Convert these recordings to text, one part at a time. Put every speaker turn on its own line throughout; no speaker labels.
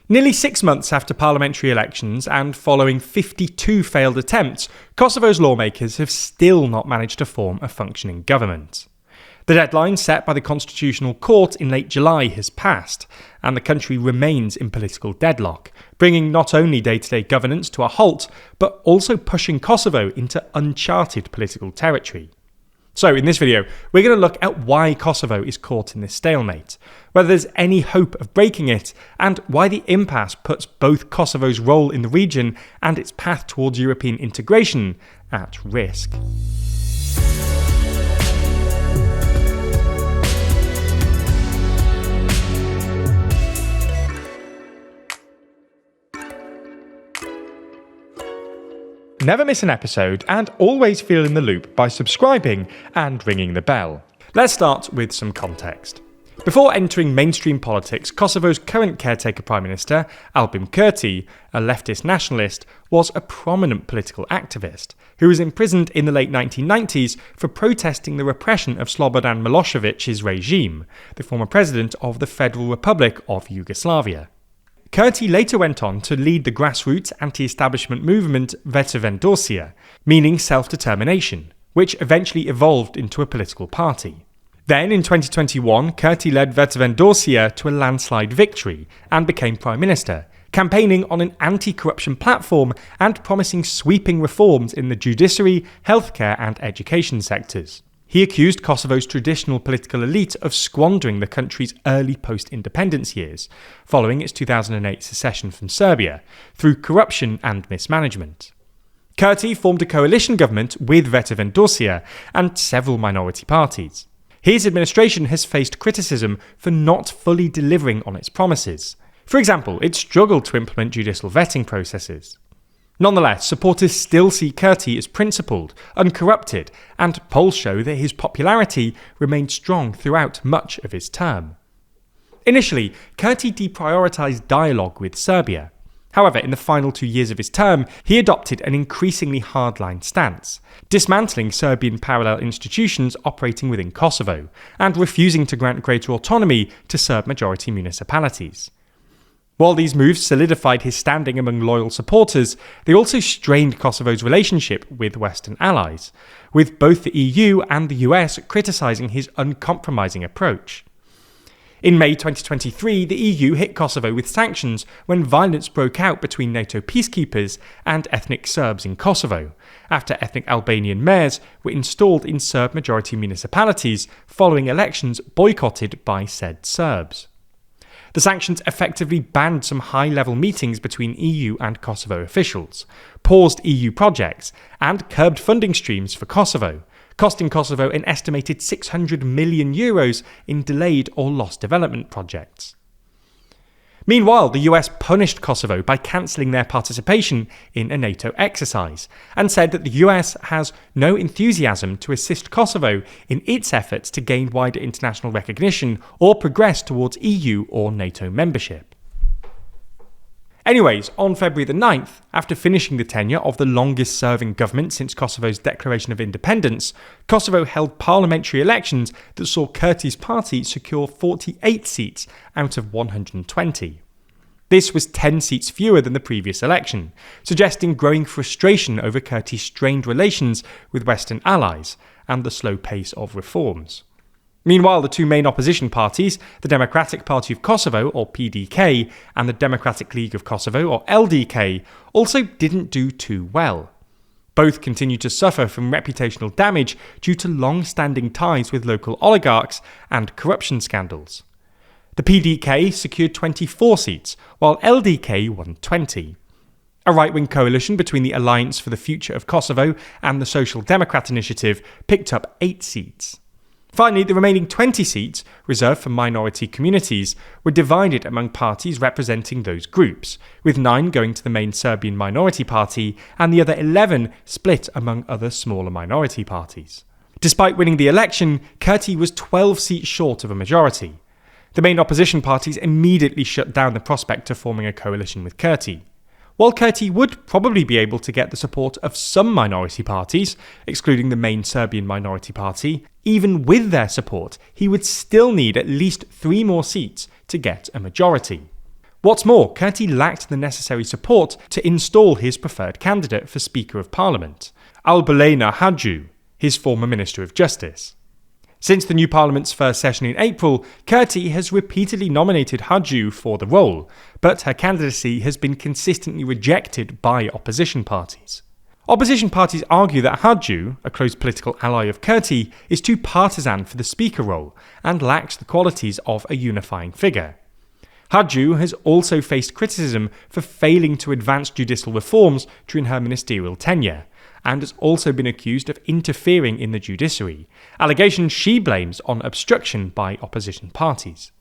Nearly 6 months after parliamentary elections and following 52 failed attempts, Kosovo's lawmakers have still not managed to form a functioning government. The deadline set by the Constitutional Court in late July has passed, and the country remains in political deadlock, bringing not only day-to-day governance to a halt, but also pushing Kosovo into uncharted political territory. So in this video, we're going to look at why Kosovo is caught in this stalemate, whether there's any hope of breaking it, and why the impasse puts both Kosovo's role in the region and its path towards European integration at risk. Never miss an episode and always feel in the loop by subscribing and ringing the bell. Let's start with some context. Before entering mainstream politics, Kosovo's current caretaker Prime Minister, Albulena Kurti, a leftist nationalist, was a prominent political activist who was imprisoned in the late 1990s for protesting the repression of Slobodan Milosevic's regime, the former president of the Federal Republic of Yugoslavia. Kurti later went on to lead the grassroots anti-establishment movement Vetëvendosja, meaning self-determination, which eventually evolved into a political party. Then, in 2021, Kurti led Vetëvendosja to a landslide victory and became Prime Minister, campaigning on an anti-corruption platform and promising sweeping reforms in the judiciary, healthcare and education sectors. He accused Kosovo's traditional political elite of squandering the country's early post-independence years, following its 2008 secession from Serbia, through corruption and mismanagement. Kurti formed a coalition government with Vetëvendosja and several minority parties. His administration has faced criticism for not fully delivering on its promises. For example, it struggled to implement judicial vetting processes. Nonetheless, supporters still see Kurti as principled, uncorrupted, and polls show that his popularity remained strong throughout much of his term. Initially, Kurti deprioritised dialogue with Serbia. However, in the final 2 years of his term, he adopted an increasingly hardline stance, dismantling Serbian parallel institutions operating within Kosovo, and refusing to grant greater autonomy to Serb-majority municipalities. While these moves solidified his standing among loyal supporters, they also strained Kosovo's relationship with Western allies, with both the EU and the US criticising his uncompromising approach. In May 2023, the EU hit Kosovo with sanctions when violence broke out between NATO peacekeepers and ethnic Serbs in Kosovo, after ethnic Albanian mayors were installed in Serb-majority municipalities following elections boycotted by said Serbs. The sanctions effectively banned some high-level meetings between EU and Kosovo officials, paused EU projects, and curbed funding streams for Kosovo, costing Kosovo an estimated €600 million in delayed or lost development projects. Meanwhile, the US punished Kosovo by cancelling their participation in a NATO exercise, and said that the US has no enthusiasm to assist Kosovo in its efforts to gain wider international recognition or progress towards EU or NATO membership. Anyways, on February the 9th, after finishing the tenure of the longest-serving government since Kosovo's declaration of independence, Kosovo held parliamentary elections that saw Kurti's party secure 48 seats out of 120. This was 10 seats fewer than the previous election, suggesting growing frustration over Kurti's strained relations with Western allies and the slow pace of reforms. Meanwhile, the two main opposition parties, the Democratic Party of Kosovo, or PDK, and the Democratic League of Kosovo, or LDK, also didn't do too well. Both continue to suffer from reputational damage due to long-standing ties with local oligarchs and corruption scandals. The PDK secured 24 seats, while LDK won 20. A right-wing coalition between the Alliance for the Future of Kosovo and the Social Democrat Initiative picked up 8 seats. Finally, the remaining 20 seats, reserved for minority communities, were divided among parties representing those groups, with 9 going to the main Serbian minority party and the other 11 split among other smaller minority parties. Despite winning the election, Kurti was 12 seats short of a majority. The main opposition parties immediately shut down the prospect of forming a coalition with Kurti. While Kurti would probably be able to get the support of some minority parties, excluding the main Serbian minority party, even with their support, he would still need at least 3 more seats to get a majority. What's more, Kurti lacked the necessary support to install his preferred candidate for Speaker of Parliament, Albulena Haxhiu, his former Minister of Justice. Since the new Parliament's first session in April, Kurti has repeatedly nominated Haxhiu for the role, but her candidacy has been consistently rejected by opposition parties. Opposition parties argue that Haxhiu, a close political ally of Kurti, is too partisan for the Speaker role and lacks the qualities of a unifying figure. Haxhiu has also faced criticism for failing to advance judicial reforms during her ministerial tenure, and has also been accused of interfering in the judiciary, allegations she blames on obstruction by opposition parties.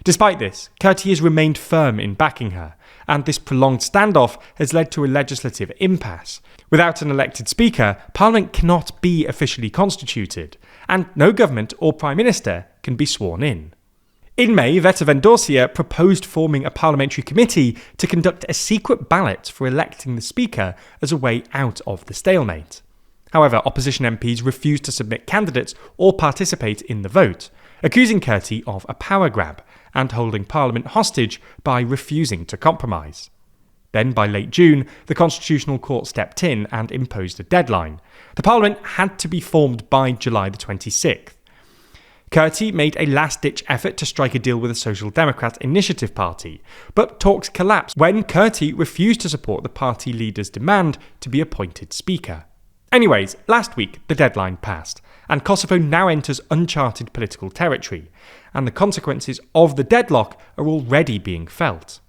Despite this, Kurti has remained firm in backing her, and this prolonged standoff has led to a legislative impasse. Without an elected speaker, Parliament cannot be officially constituted, and no government or Prime Minister can be sworn in. In May, Vetevendorsia proposed forming a parliamentary committee to conduct a secret ballot for electing the Speaker as a way out of the stalemate. However, opposition MPs refused to submit candidates or participate in the vote, accusing Kurti of a power grab and holding Parliament hostage by refusing to compromise. Then, by late June, the Constitutional Court stepped in and imposed a deadline. The Parliament had to be formed by July the 26th. Kurti made a last-ditch effort to strike a deal with the Social Democrat Initiative Party, but talks collapsed when Kurti refused to support the party leader's demand to be appointed Speaker. Anyways, last week the deadline passed, and Kosovo now enters uncharted political territory, and the consequences of the deadlock are already being felt.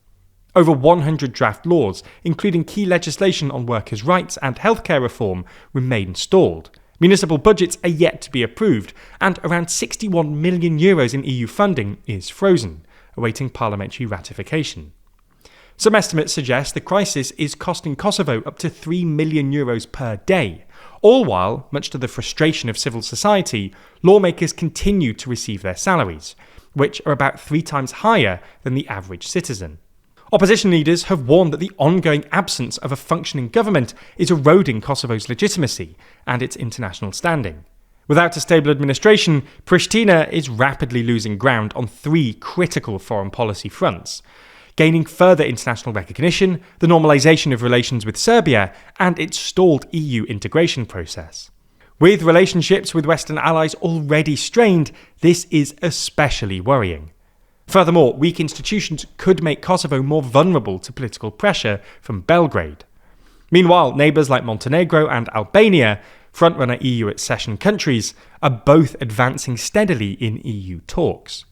Over 100 draft laws, including key legislation on workers' rights and healthcare reform, remain stalled. Municipal budgets are yet to be approved, and around €61 million in EU funding is frozen, awaiting parliamentary ratification. Some estimates suggest the crisis is costing Kosovo up to €3 million per day, all while, much to the frustration of civil society, lawmakers continue to receive their salaries, which are about 3 times higher than the average citizen. Opposition leaders have warned that the ongoing absence of a functioning government is eroding Kosovo's legitimacy and its international standing. Without a stable administration, Pristina is rapidly losing ground on 3 critical foreign policy fronts: gaining further international recognition, the normalisation of relations with Serbia, and its stalled EU integration process. With relationships with Western allies already strained, this is especially worrying. Furthermore, weak institutions could make Kosovo more vulnerable to political pressure from Belgrade. Meanwhile, neighbours like Montenegro and Albania, frontrunner EU accession countries, are both advancing steadily in EU talks.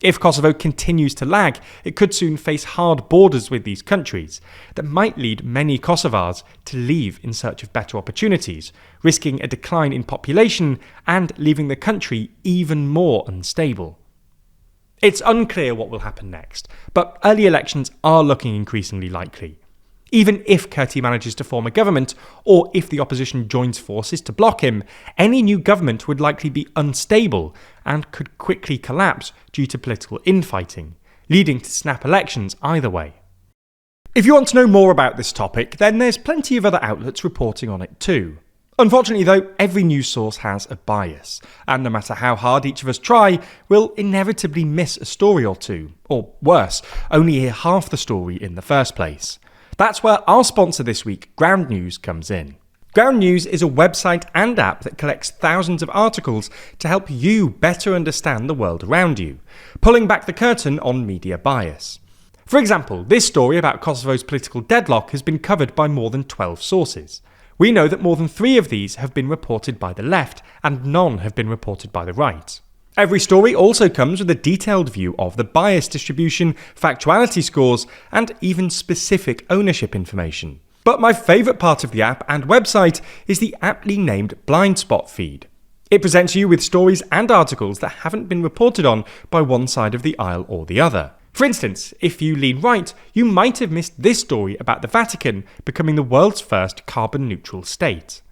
If Kosovo continues to lag, it could soon face hard borders with these countries that might lead many Kosovars to leave in search of better opportunities, risking a decline in population and leaving the country even more unstable. It's unclear what will happen next, but early elections are looking increasingly likely. Even if Kurti manages to form a government, or if the opposition joins forces to block him, any new government would likely be unstable and could quickly collapse due to political infighting, leading to snap elections either way. If you want to know more about this topic, then there's plenty of other outlets reporting on it too. Unfortunately though, every news source has a bias, and no matter how hard each of us try, we'll inevitably miss a story or two, or worse, only hear half the story in the first place. That's where our sponsor this week, Ground News, comes in. Ground News is a website and app that collects thousands of articles to help you better understand the world around you, pulling back the curtain on media bias. For example, this story about Kosovo's political deadlock has been covered by more than 12 sources. We know that more than 3 of these have been reported by the left, and none have been reported by the right. Every story also comes with a detailed view of the bias distribution, factuality scores, and even specific ownership information. But my favourite part of the app and website is the aptly named blind spot feed. It presents you with stories and articles that haven't been reported on by one side of the aisle or the other. For instance, if you lean right, you might have missed this story about the Vatican becoming the world's first carbon-neutral state.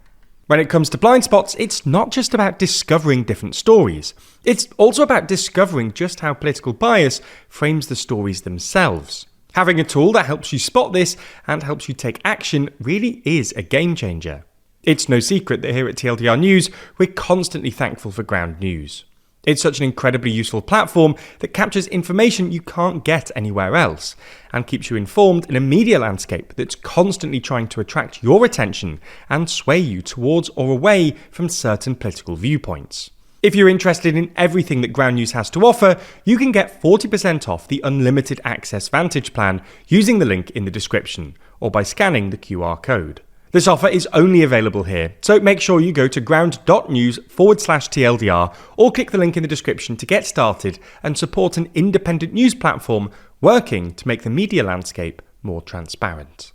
When it comes to blind spots, it's not just about discovering different stories. It's also about discovering just how political bias frames the stories themselves. Having a tool that helps you spot this and helps you take action really is a game changer. It's no secret that here at TLDR News, we're constantly thankful for Ground News. It's such an incredibly useful platform that captures information you can't get anywhere else, and keeps you informed in a media landscape that's constantly trying to attract your attention and sway you towards or away from certain political viewpoints. If you're interested in everything that Ground News has to offer, you can get 40% off the Unlimited Access Vantage plan using the link in the description, or by scanning the QR code. This offer is only available here, so make sure you go to ground.news/TLDR or click the link in the description to get started and support an independent news platform working to make the media landscape more transparent.